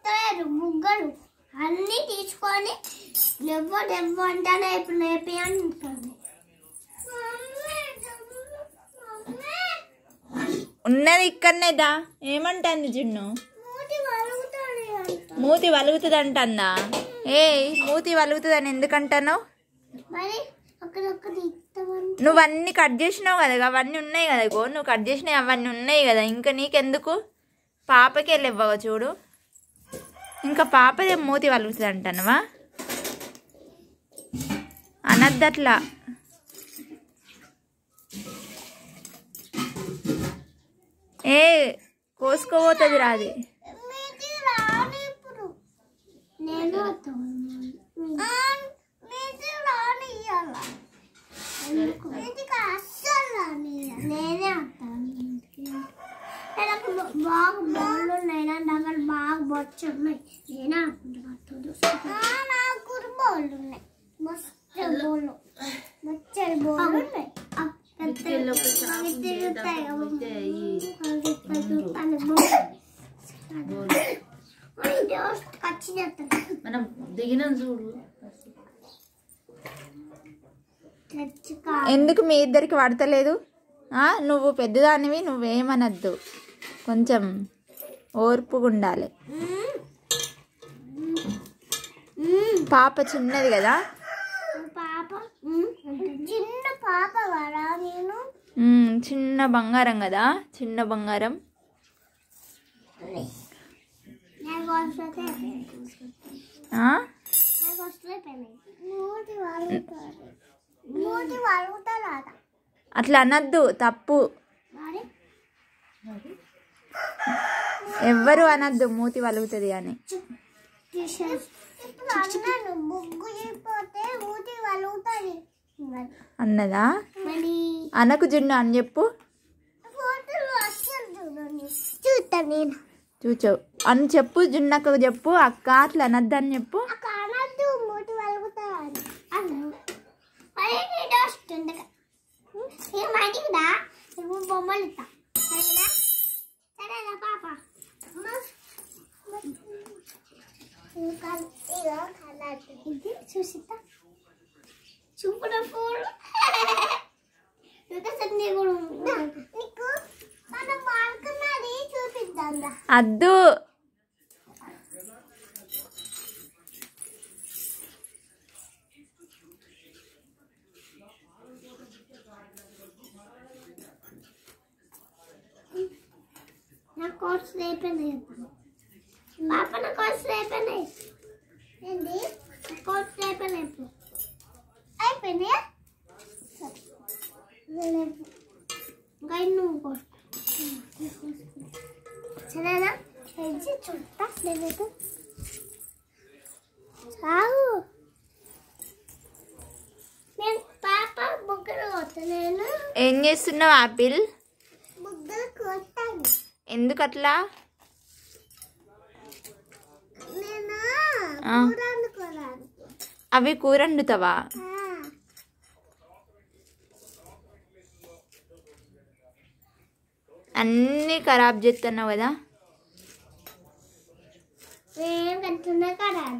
వస్తలేరు ముగ్గురు అన్నీ తీసుకొని లేవు అంటానే ఇప్పుడు లేపి అంటుంది. ఉన్నది ఇక్కడనేదా ఏమంటుంది జున్ను? మూతి వలుగుతుంది అంటుందా? ఏ మూతి వలుగుతుందని ఎందుకంటాను? నువ్వు అన్నీ కట్ చేసినావు కదా, అవన్నీ ఉన్నాయి కదా, గో నువ్వు కట్ చేసినావు అవన్నీ ఉన్నాయి కదా, ఇంకా నీకెందుకు? పాపకి వెళ్ళి ఇవ్వగా చూడు, ఇంకా పాపదే మూతి వలుగుతుంది అంటానువా? అనద్దట్లా. ఏ కోసుకోపోతుంది రాది. బాగా బోళ్ళు ఉన్నాయి, దగ్గర బాగా బొచ్చు ఉన్నాయి. నేనే అనుకుంటున్నా నాకు బోళ్ళు ఉన్నాయి, బొచ్చడి బోళ్ళు ఉన్నాయి. మనం దిగినాం చూడు. ఎందుకు మీ ఇద్దరికి పడతలేదు? నువ్వు పెద్దదానివి, నువ్వేమనద్దు, కొంచెం ఓర్పుగా ఉండాలి. పాప చిన్నది కదా, చిన్న పాప కదా, నేను చిన్న బంగారం కదా, చిన్న బంగారం. అట్లా అనద్దు, తప్పు. ఎవ్వరు అనద్దు మూతి వలుగుతుంది అని. అన్నదా? అనకు జున్ను అని చెప్పు. చూచో అని చెప్పు, జున్నక్కకు చెప్పు, అక్క అట్లా అనద్దు అని చెప్పు. బొమ్మలు ఇస్తా సరేనా పాప? చూసిస్తా చూపుల పూలు నీకు మనం వాడుకున్నది చూపిద్దాం. అద్దు నా కోర్స్ అయిపోయినాయి పాప, నా కోర్స్ అయిపోయినాయి. ఏంటి కోర్స్ అయిపోయినాయి? అయిపోయినాయా? ఇంకా నువ్వు కోర్సు సరేనా? చూస్తా లేదు చాలు. నేను పాప బుగ్గలు కొట్టలేను. ఏం చేస్తున్నావు ఆపిల్? బుగ్గలు కొట్టాను. ఎందుకు అట్లా? అవి కూర వండుతావా? అన్నీ ఖరాబ్ చేస్తున్నావు కదా. ఖరాబ్